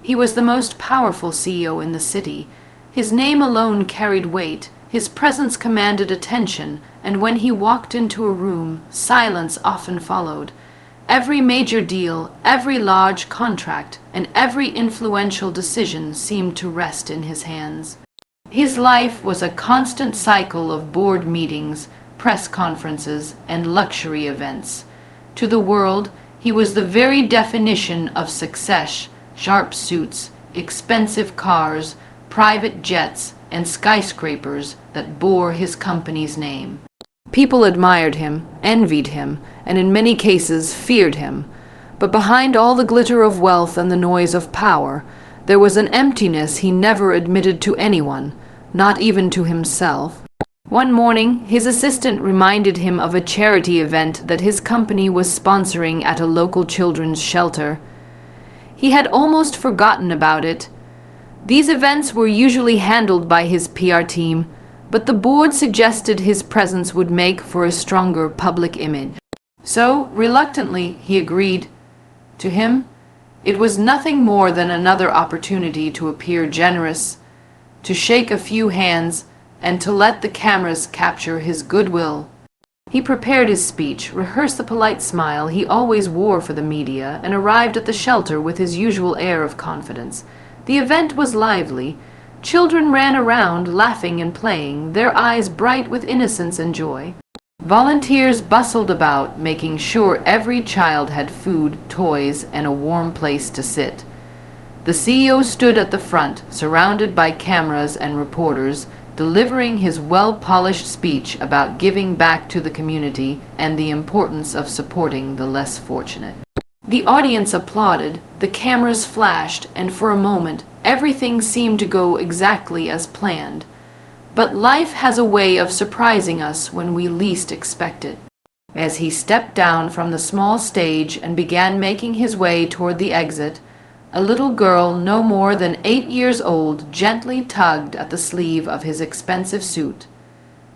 He was the most powerful CEO in the city. His name alone carried weight, his presence commanded attention, and when he walked into a room, silence often followed. Every major deal, every large contract, and every influential decision seemed to rest in his hands. His life was a constant cycle of board meetings, press conferences, and luxury events. To the world, he was the very definition of success: sharp suits, expensive cars, private jets, and skyscrapers that bore his company's name. People admired him, envied him, and in many cases feared him. But behind all the glitter of wealth and the noise of power, there was an emptiness he never admitted to anyone, not even to himself. One morning, his assistant reminded him of a charity event that his company was sponsoring at a local children's shelter. He had almost forgotten about it. These events were usually handled by his PR team, but the board suggested his presence would make for a stronger public image. So, reluctantly, he agreed. To him, it was nothing more than another opportunity to appear generous, to shake a few hands, and to let the cameras capture his goodwill. He prepared his speech, rehearsed the polite smile he always wore for the media, and arrived at the shelter with his usual air of confidence. The event was lively. Children ran around, laughing and playing, their eyes bright with innocence and joy. Volunteers bustled about, making sure every child had food, toys, and a warm place to sit. The CEO stood at the front, surrounded by cameras and reporters, delivering his well-polished speech about giving back to the community and the importance of supporting the less fortunate. The audience applauded, the cameras flashed, and for a moment, everything seemed to go exactly as planned. But life has a way of surprising us when we least expect it. As he stepped down from the small stage and began making his way toward the exit, a little girl no more than 8 years old gently tugged at the sleeve of his expensive suit.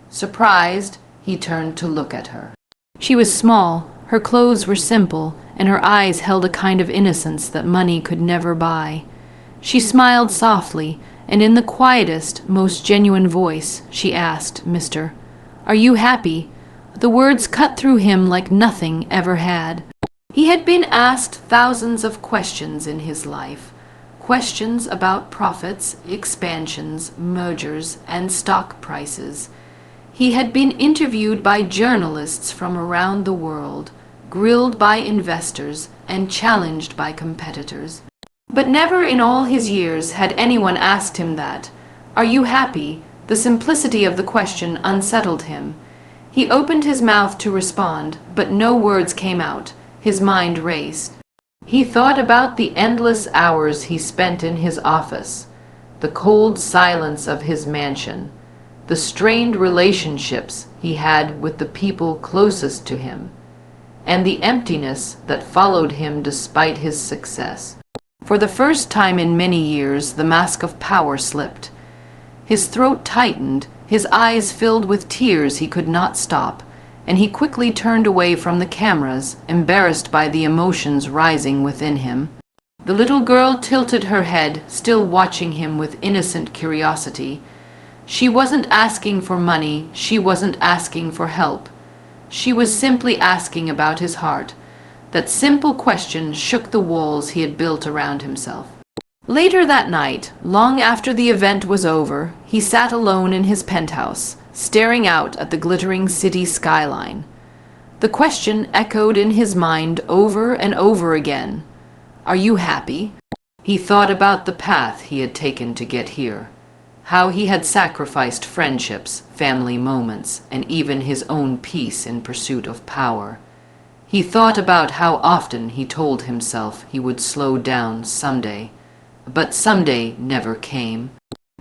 Surprised, he turned to look at her. She was small, her clothes were simple, and her eyes held a kind of innocence that money could never buy. She smiled softly, and in the quietest, most genuine voice, she asked, "Mister, are you happy?" The words cut through him like nothing ever had. He had been asked thousands of questions in his life, questions about profits, expansions, mergers, and stock prices. He had been interviewed by journalists from around the world, grilled by investors, and challenged by competitors. But never in all his years had anyone asked him that. "Are you happy?" The simplicity of the question unsettled him. He opened his mouth to respond, but no words came out. His mind raced. He thought about the endless hours he spent in his office, the cold silence of his mansion, the strained relationships he had with the people closest to him, and the emptiness that followed him despite his success. For the first time in many years, the mask of power slipped. His throat tightened, his eyes filled with tears he could not stop, and he quickly turned away from the cameras, embarrassed by the emotions rising within him. The little girl tilted her head, still watching him with innocent curiosity. She wasn't asking for money, she wasn't asking for help. She was simply asking about his heart. That simple question shook the walls he had built around himself. Later that night, long after the event was over, he sat alone in his penthouse, staring out at the glittering city skyline. The question echoed in his mind over and over again. "Are you happy?" He thought about the path he had taken to get here, how he had sacrificed friendships, family moments, and even his own peace in pursuit of power. He thought about how often he told himself he would slow down someday, but someday never came.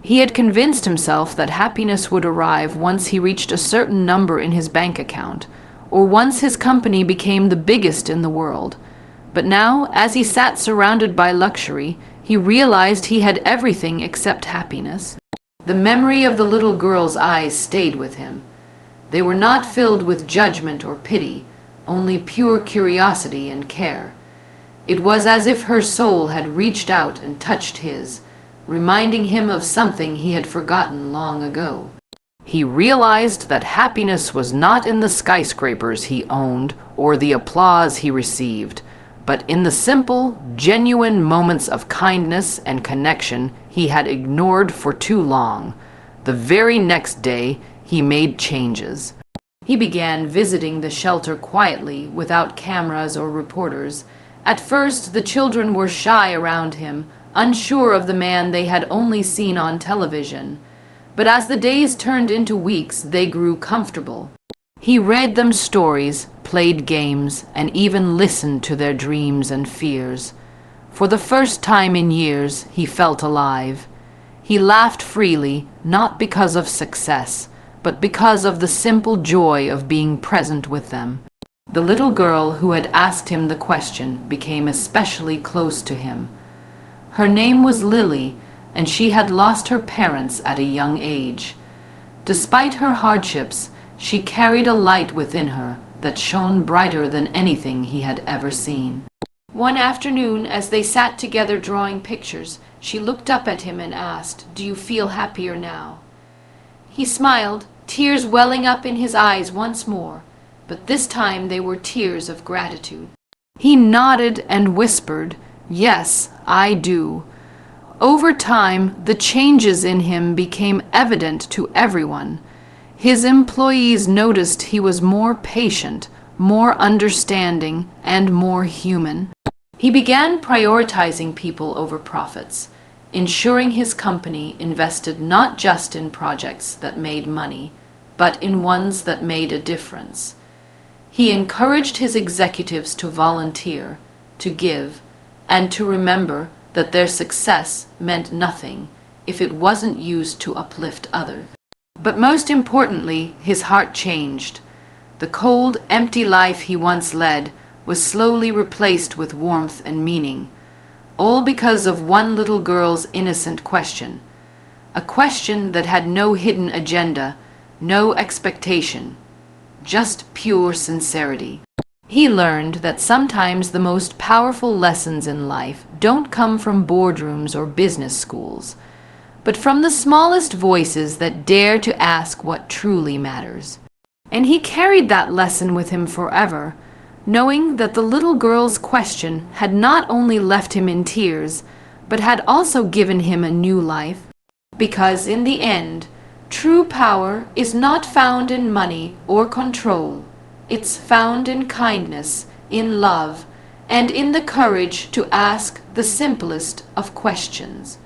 He had convinced himself that happiness would arrive once he reached a certain number in his bank account, or once his company became the biggest in the world. But now, as he sat surrounded by luxury, he realized he had everything except happiness. The memory of the little girl's eyes stayed with him. They were not filled with judgment or pity, only pure curiosity and care. It was as if her soul had reached out and touched his, reminding him of something he had forgotten long ago. He realized that happiness was not in the skyscrapers he owned or the applause he received, but in the simple, genuine moments of kindness and connection he had ignored for too long. The very next day, he made changes. He began visiting the shelter quietly, without cameras or reporters. At first, the children were shy around him, unsure of the man they had only seen on television. But as the days turned into weeks, they grew comfortable. He read them stories, played games, and even listened to their dreams and fears. For the first time in years, he felt alive. He laughed freely, not because of success, but because of the simple joy of being present with them. The little girl who had asked him the question became especially close to him. Her name was Lily, and she had lost her parents at a young age. Despite her hardships, she carried a light within her that shone brighter than anything he had ever seen. One afternoon, as they sat together drawing pictures, she looked up at him and asked, "Do you feel happier now?" He smiled, tears welling up in his eyes once more, but this time they were tears of gratitude. He nodded and whispered, "Yes, I do." Over time, the changes in him became evident to everyone. His employees noticed he was more patient, more understanding, and more human. He began prioritizing people over profits, ensuring his company invested not just in projects that made money, but in ones that made a difference. He encouraged his executives to volunteer, to give, and to remember that their success meant nothing if it wasn't used to uplift others. But most importantly, his heart changed. The cold, empty life he once led was slowly replaced with warmth and meaning, all because of one little girl's innocent question, a question that had no hidden agenda, no expectation, just pure sincerity. He learned that sometimes the most powerful lessons in life don't come from boardrooms or business schools, but from the smallest voices that dare to ask what truly matters. And he carried that lesson with him forever, knowing that the little girl's question had not only left him in tears, but had also given him a new life. Because in the end, true power is not found in money or control. It's found in kindness, in love, and in the courage to ask the simplest of questions.